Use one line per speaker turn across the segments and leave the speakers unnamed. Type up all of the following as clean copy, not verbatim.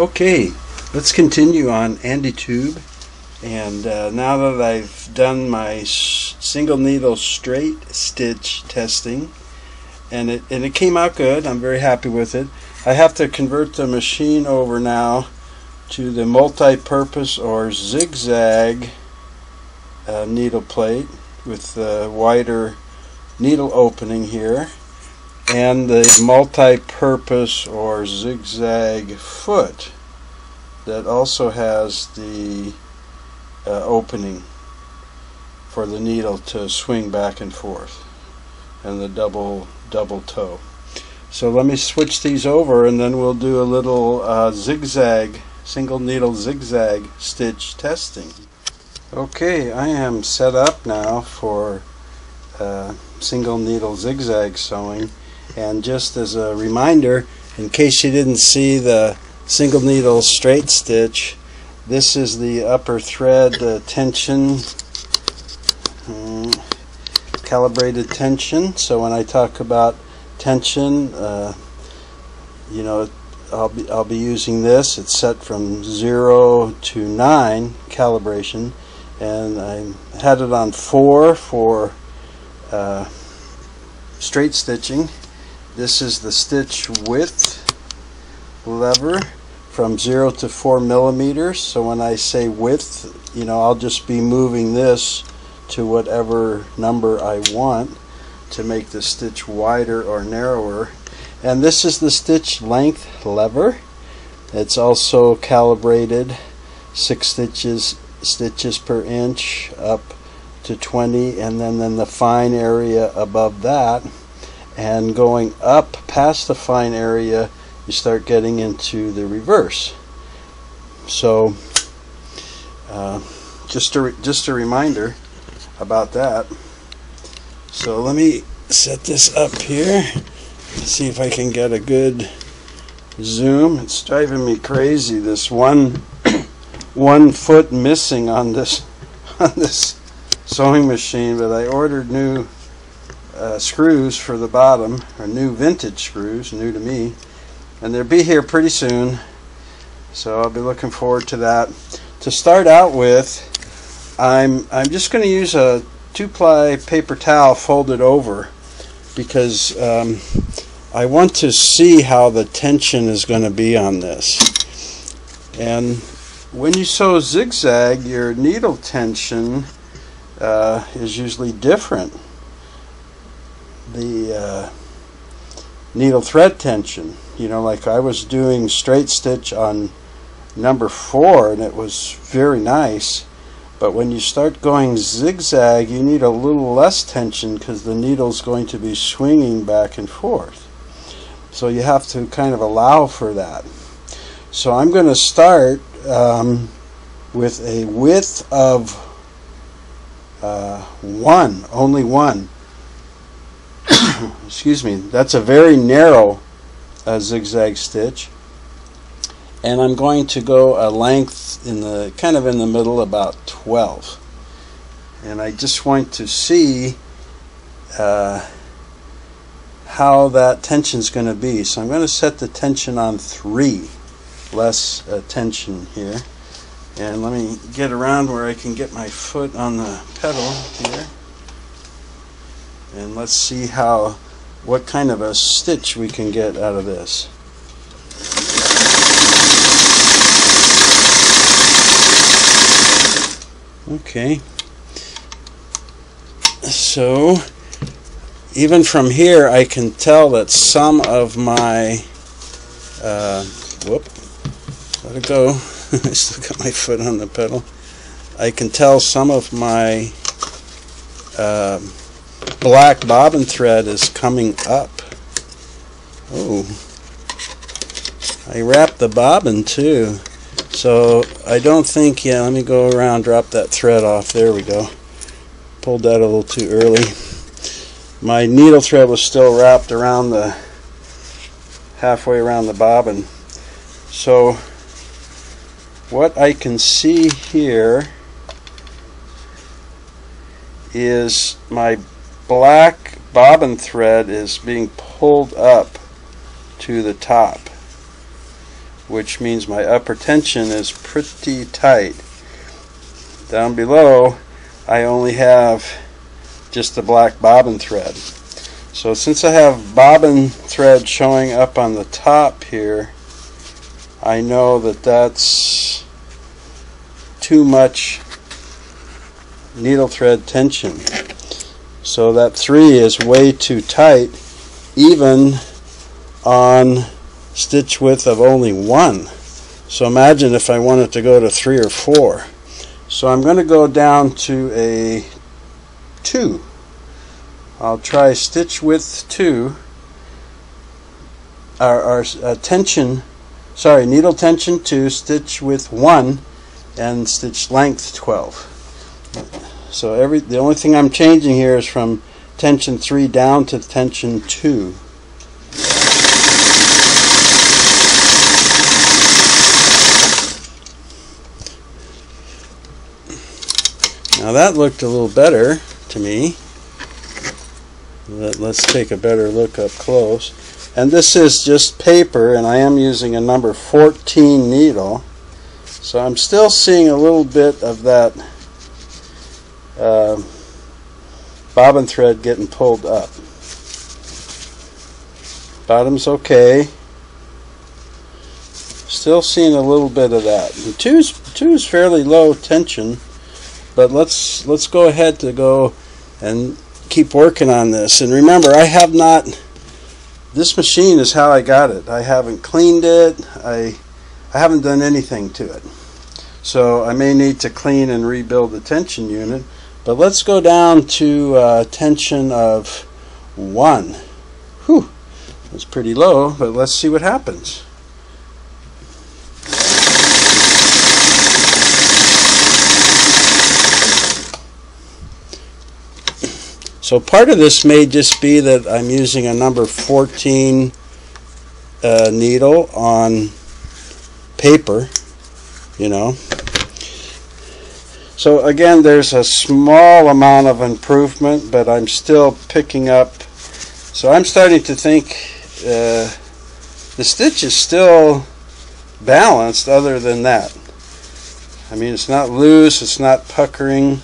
Okay, let's continue on AndyTube. And now that I've done my single needle straight stitch testing, and it came out good, I'm very happy with it. I have to convert the machine over now to the multi-purpose or zigzag needle plate with the wider needle opening here, and the multi-purpose or zigzag foot that also has the opening for the needle to swing back and forth, and the double toe. So let me switch these over, and then we'll do a little zigzag, single needle zigzag stitch testing. Okay, I am set up now for single needle zigzag sewing, and just as a reminder, in case you didn't see the single needle straight stitch, this is the upper thread tension, calibrated tension. So when I talk about tension, you know, I'll be using this. It's set from 0 to 9 calibration, and I had it on 4 for straight stitching. This is the stitch width lever from 0 to 4 millimeters. So when I say width, you know, I'll just be moving this to whatever number I want to make the stitch wider or narrower. And this is the stitch length lever. It's also calibrated 6 stitches per inch up to 20, and then the fine area above that, and going up past the fine area you start getting into the reverse. So just a reminder about that. So let me set this up here, see if I can get a good zoom. It's driving me crazy, this one foot missing on this sewing machine, but I ordered new screws for the bottom, or new vintage screws, new to me, and they'll be here pretty soon, so I'll be looking forward to that. To start out with, I'm just going to use a 2-ply paper towel folded over, because I want to see how the tension is going to be on this. And when you sew zigzag, your needle tension is usually different. The needle thread tension, you know, like I was doing straight stitch on number 4, and it was very nice, but when you start going zigzag, you need a little less tension because the needle's going to be swinging back and forth, so you have to kind of allow for that. So I'm going to start with a width of 1, only 1. Excuse me, that's a very narrow zigzag stitch, and I'm going to go a length in the kind of in the middle, about 12, and I just want to see how that tension is going to be. So I'm going to set the tension on 3, less tension here, and let me get around where I can get my foot on the pedal here. And let's see what kind of a stitch we can get out of this. Okay, so even from here I can tell that some of my let it go. I still got my foot on the pedal. I can tell some of my black bobbin thread is coming up. Oh, I wrapped the bobbin too, so I don't think, yeah, let me go around, drop that thread off. There we go. Pulled that a little too early. My needle thread was still wrapped around the halfway around the bobbin. So what I can see here is my black bobbin thread is being pulled up to the top, which means my upper tension is pretty tight. Down below, I only have just the black bobbin thread. So since I have bobbin thread showing up on the top here, I know that that's too much needle thread tension. So that 3 is way too tight, even on stitch width of only 1. So imagine if I wanted to go to 3 or 4. So I'm going to go down to a 2. I'll try stitch width 2, or needle tension 2, stitch width 1, and stitch length 12. So the only thing I'm changing here is from tension 3 down to tension 2. Now that looked a little better to me. Let's take a better look up close. And this is just paper, and I am using a number 14 needle. So I'm still seeing a little bit of that bobbin thread getting pulled up. Bottom's okay. Still seeing a little bit of that. And 2 is fairly low tension, but let's go ahead to go and keep working on this. And remember, this machine is how I got it. I haven't cleaned it. I haven't done anything to it. So I may need to clean and rebuild the tension unit. But let's go down to tension of 1. Whew, that's pretty low, but let's see what happens. So part of this may just be that I'm using a number 14 needle on paper, you know. So again, there's a small amount of improvement, but I'm still picking up. So I'm starting to think the stitch is still balanced other than that. I mean, it's not loose, it's not puckering.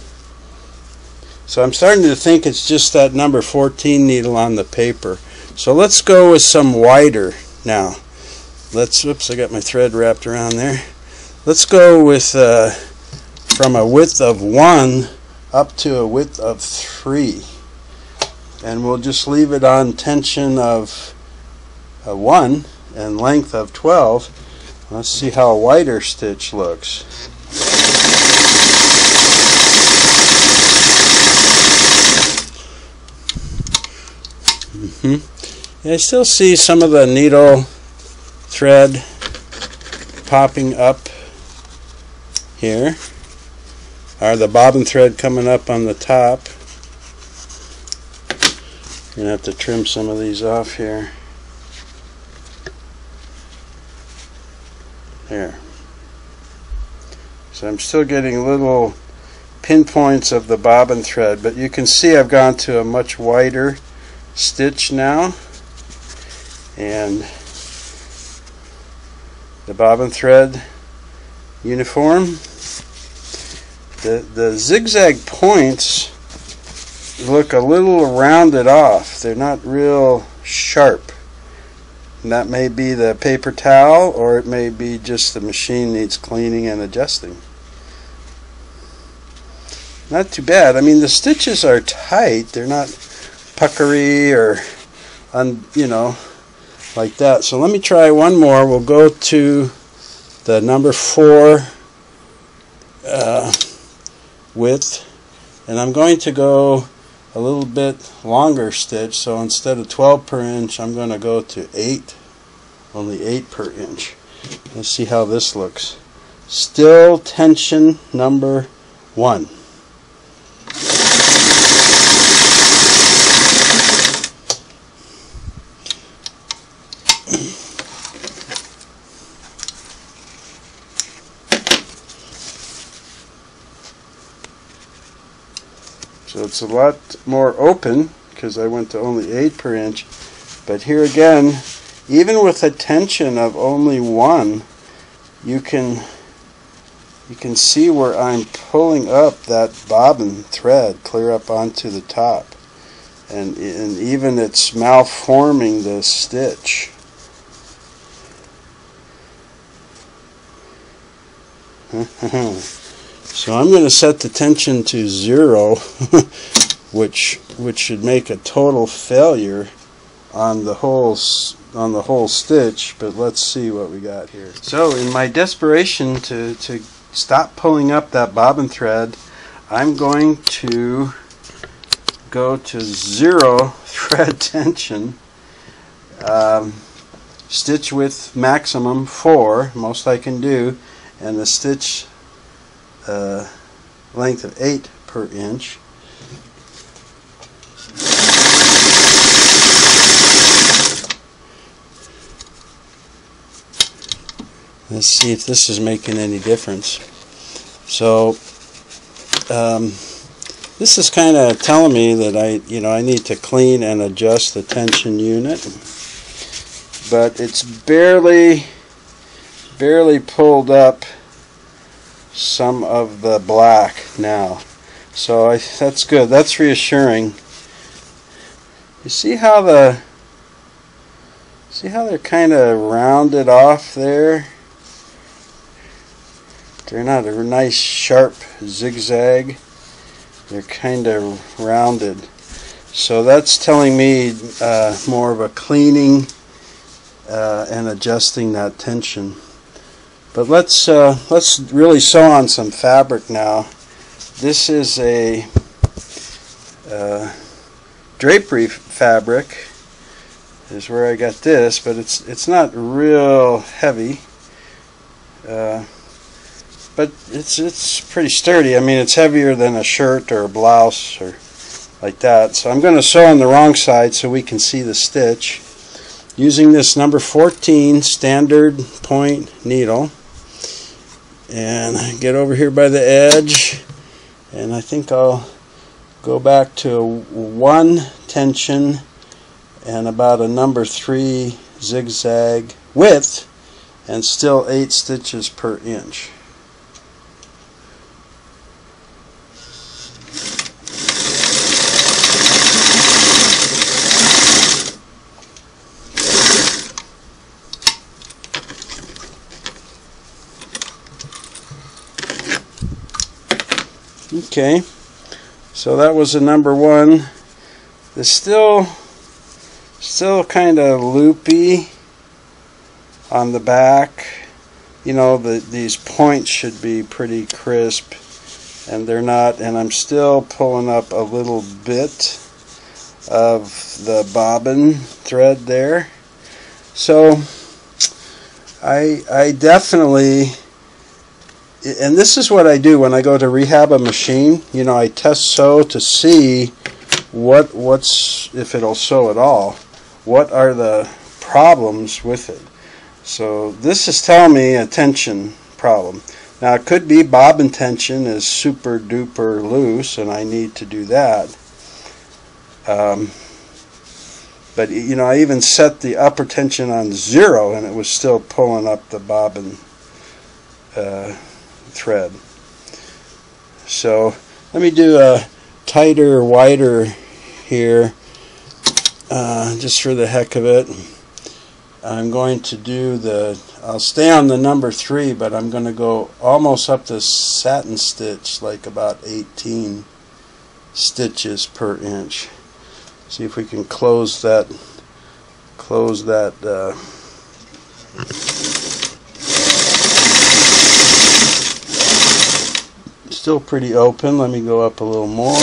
So I'm starting to think it's just that number 14 needle on the paper. So let's go with some wider now. Oops, I got my thread wrapped around there. Let's go with from a width of 1 up to a width of 3. And we'll just leave it on tension of 1 and length of 12. Let's see how a wider stitch looks. Yeah, I still see some of the needle thread popping up here, or the bobbin thread coming up on the top. I'm going to have to trim some of these off here. There. So I'm still getting little pinpoints of the bobbin thread, but you can see I've gone to a much wider stitch now, and the bobbin thread uniform. The zigzag points look a little rounded off. They're not real sharp. And that may be the paper towel, or it may be just the machine needs cleaning and adjusting. Not too bad. I mean, the stitches are tight. They're not puckery or you know, like that. So let me try one more. We'll go to the number 4 width, and I'm going to go a little bit longer stitch. So instead of 12 per inch, I'm going to go to 8, only 8 per inch. Let's see how this looks. Still tension number 1. So it's a lot more open because I went to only 8 per inch. But here again, even with a tension of only 1, you can see where I'm pulling up that bobbin thread clear up onto the top, and even it's malforming the stitch. So I'm going to set the tension to 0, which should make a total failure on the whole stitch. But let's see what we got here. So in my desperation to stop pulling up that bobbin thread, I'm going to go to 0 thread tension, stitch width maximum 4, most I can do, and the stitch length of 8 per inch. Let's see if this is making any difference. So this is kind of telling me that I need to clean and adjust the tension unit, but it's barely pulled up some of the black now. So that's good. That's reassuring. You see how they're kind of rounded off there? They're not a nice sharp zigzag. They're kind of rounded. So that's telling me more of a cleaning and adjusting that tension. But let's really sew on some fabric now. This is a drapery fabric, is where I got this, but it's not real heavy. But it's pretty sturdy. I mean, it's heavier than a shirt or a blouse or like that. So I'm going to sew on the wrong side so we can see the stitch using this number 14 standard point needle. And get over here by the edge, and I think I'll go back to 1 tension and about a number 3 zigzag width, and still 8 stitches per inch. Okay, so that was a number 1. It's still kind of loopy on the back. You know, these points should be pretty crisp, and they're not, and I'm still pulling up a little bit of the bobbin thread there. So I definitely, and this is what I do when I go to rehab a machine. You know, I test sew to see what's if it'll sew at all. What are the problems with it? So this is telling me a tension problem. Now it could be bobbin tension is super duper loose, and I need to do that. But you know, I even set the upper tension on 0, and it was still pulling up the bobbin thread. So let me do a tighter, wider here, just for the heck of it. I'm going to do I'll stay on the number 3, but I'm going to go almost up the satin stitch, like about 18 stitches per inch. See if we can close that still pretty open. Let me go up a little more.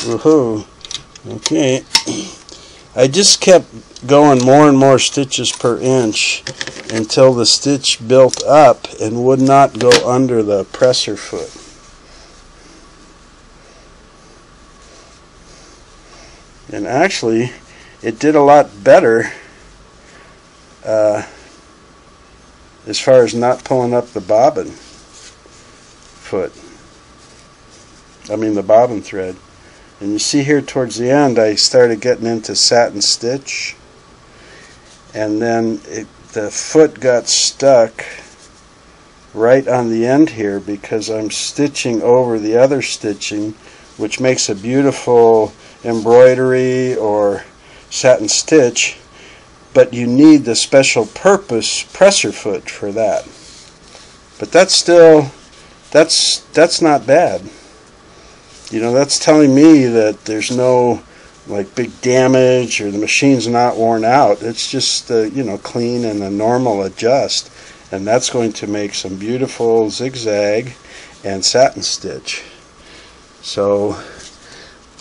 Woohoo. Okay. I just kept going more and more stitches per inch until the stitch built up and would not go under the presser foot. And actually, it did a lot better as far as not pulling up the bobbin foot. I mean the bobbin thread. And you see here towards the end I started getting into satin stitch, and then the foot got stuck right on the end here because I'm stitching over the other stitching, which makes a beautiful embroidery or satin stitch, but you need the special purpose presser foot for that. But that's still, that's not bad. You know, that's telling me that there's no like big damage or the machine's not worn out. It's just you know, clean and a normal adjust, and that's going to make some beautiful zigzag and satin stitch. So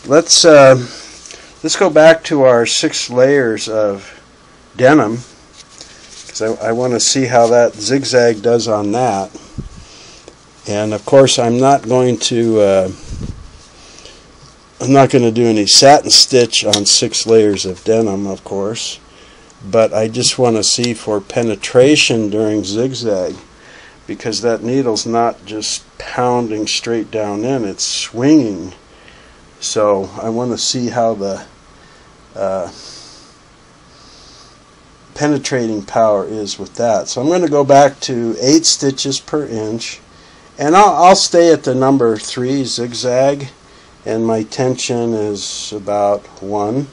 let's go back to our 6 layers of denim, because I want to see how that zigzag does on that. And of course I'm not going to do any satin stitch on 6 layers of denim, of course, but I just want to see for penetration during zigzag, because that needle's not just pounding straight down in, it's swinging. So I want to see how the penetrating power is with that. So I'm going to go back to 8 stitches per inch, and I'll stay at the number 3 zigzag, and my tension is about 1.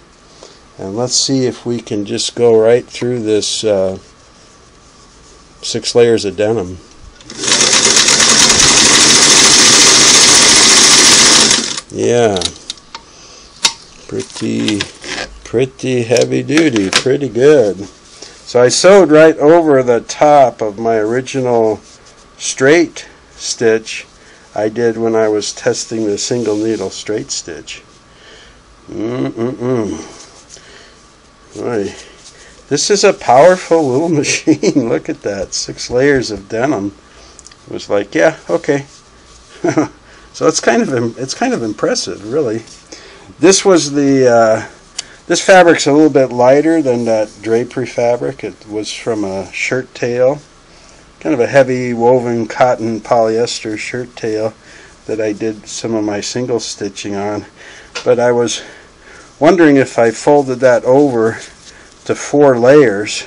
And let's see if we can just go right through this 6 layers of denim. Yeah, pretty heavy duty, pretty good. So I sewed right over the top of my original straight stitch I did when I was testing the single needle straight stitch. Boy, this is a powerful little machine. Look at that, 6 layers of denim. It was like, yeah, okay. So it's kind of impressive, really. This was the this fabric's a little bit lighter than that drapery fabric. It was from a shirt tail, kind of a heavy woven cotton polyester shirt tail that I did some of my single stitching on. But I was wondering if I folded that over to 4 layers,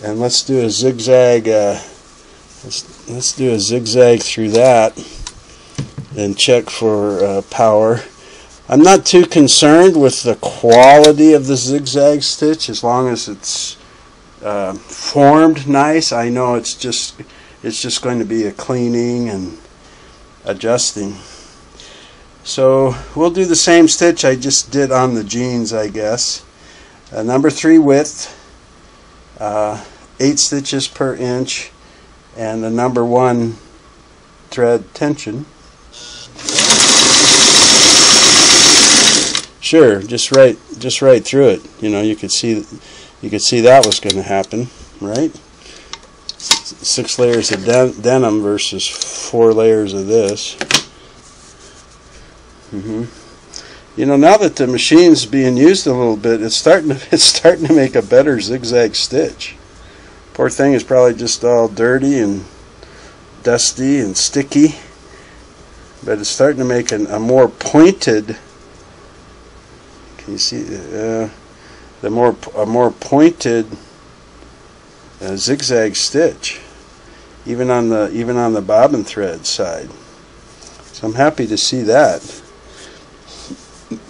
and let's do a zigzag. Let's do a zigzag through that and check for power. I'm not too concerned with the quality of the zigzag stitch as long as it's formed nice. I know it's just going to be a cleaning and adjusting. So we'll do the same stitch I just did on the jeans, I guess. Number 3 width, 8 stitches per inch, and the number 1 thread tension. Sure, just right through it. You know, you could see that was going to happen, right? 6 layers of denim versus 4 layers of this. You know, now that the machine's being used a little bit, it's starting to make a better zigzag stitch. Poor thing is probably just all dirty and dusty and sticky, but it's starting to make a more pointed. Can you see a more pointed zigzag stitch, even on the bobbin thread side? So I'm happy to see that.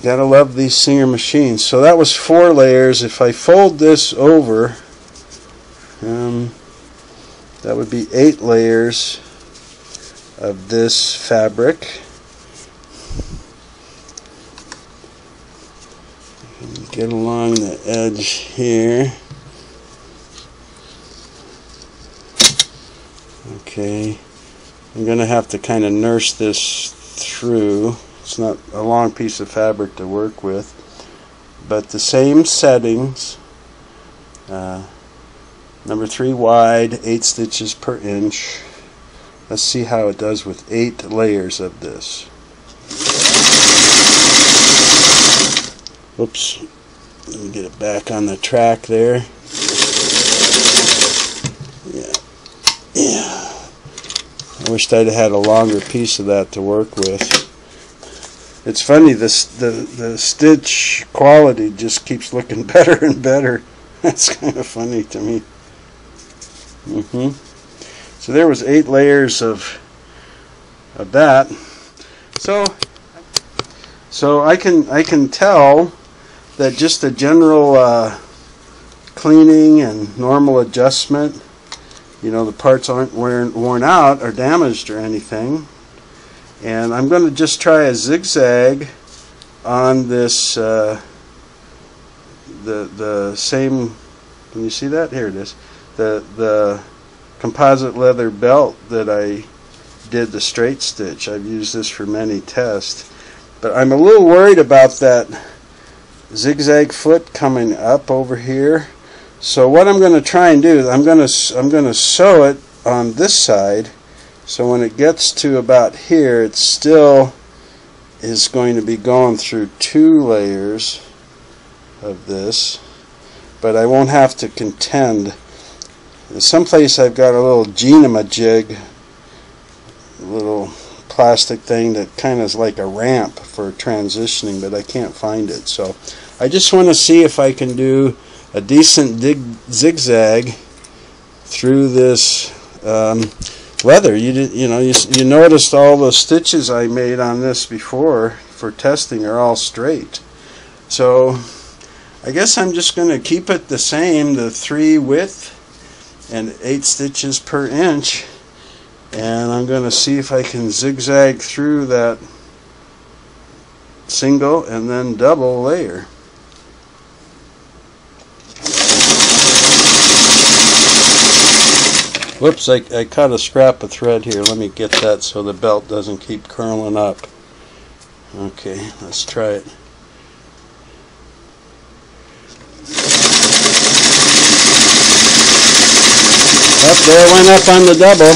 Gotta love these Singer machines. So that was 4 layers. If I fold this over, that would be 8 layers of this fabric. Get along the edge here. Okay, I'm going to have to kind of nurse this through. It's not a long piece of fabric to work with, but the same settings. Number 3 wide, 8 stitches per inch. Let's see how it does with 8 layers of this. Oops. Let me get it back on the track there. Yeah. I wished I'd had a longer piece of that to work with. it's funny, the stitch quality just keeps looking better and better. That's kind of funny to me. So there was 8 layers of that. So I can tell that just a general cleaning and normal adjustment, you know, the parts aren't worn out or damaged or anything. And I'm going to just try a zigzag on this the same. Can you see that? Here it is. The composite leather belt that I did the straight stitch. I've used this for many tests, but I'm a little worried about that zigzag foot coming up over here. So what I'm going to try and do is I'm going to sew it on this side, so when it gets to about here, it still is going to be going through 2 layers of this, but I won't have to contend. Someplace I've got a little jig, a little plastic thing that kind of is like a ramp for transitioning, but I can't find it. So I just want to see if I can do a decent zigzag through this leather. You noticed all the stitches I made on this before for testing are all straight. So I guess I'm just going to keep it the same, the 3 width and 8 stitches per inch, and I'm going to see if I can zigzag through that single and then double layer. Whoops, I cut a scrap of thread here. Let me get that so the belt doesn't keep curling up. Okay, let's try it. Up there, went up on the double.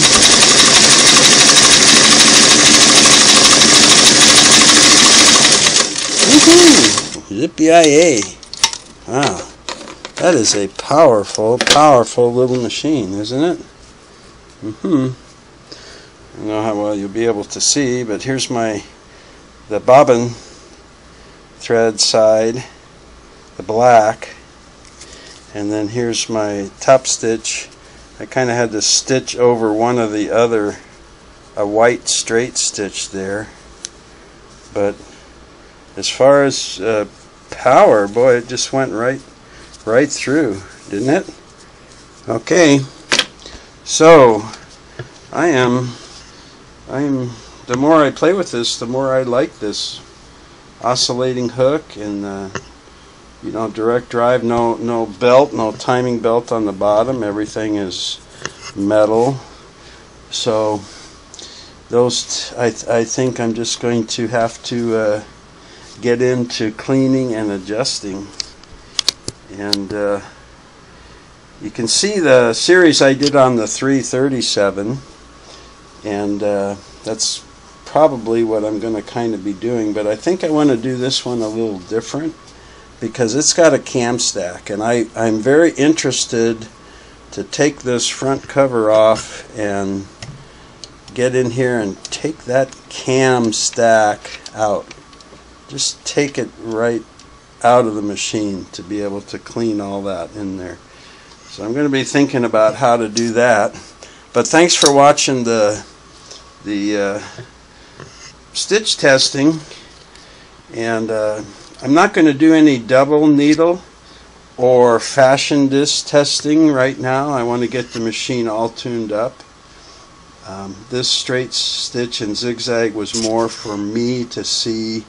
Woohoo! Zippy-IA. Wow. That is a powerful, powerful little machine, isn't it? I don't know how well you'll be able to see, but here's the bobbin thread side, the black, and then here's my top stitch. I kind of had to stitch over one of the other, a white straight stitch there, but as far as power, boy, it just went right through, didn't it? Okay, so I'm the more I play with this, the more I like this oscillating hook, and you know, direct drive, no belt, no timing belt on the bottom. Everything is metal. So those, I think I'm just going to have to get into cleaning and adjusting. And you can see the series I did on the 337, and that's probably what I'm going to kind of be doing, but I think I want to do this one a little different because it's got a cam stack, and I'm very interested to take this front cover off and get in here and take that cam stack out. Just take it right out of the machine to be able to clean all that in there. So I'm going to be thinking about how to do that. But thanks for watching the stitch testing, and I'm not going to do any double needle or fashion disc testing right now. I want to get the machine all tuned up. This straight stitch and zigzag was more for me to see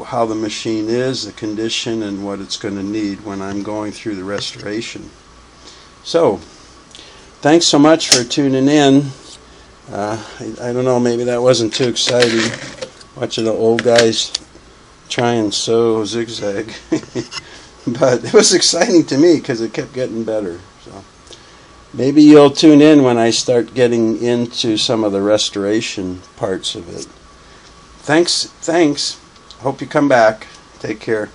how the machine is, the condition, and what it's going to need when I'm going through the restoration. So, thanks so much for tuning in. I don't know, maybe that wasn't too exciting, watching the old guys try and sew zigzag. But it was exciting to me because it kept getting better. So maybe you'll tune in when I start getting into some of the restoration parts of it. Thanks. Hope you come back. Take care.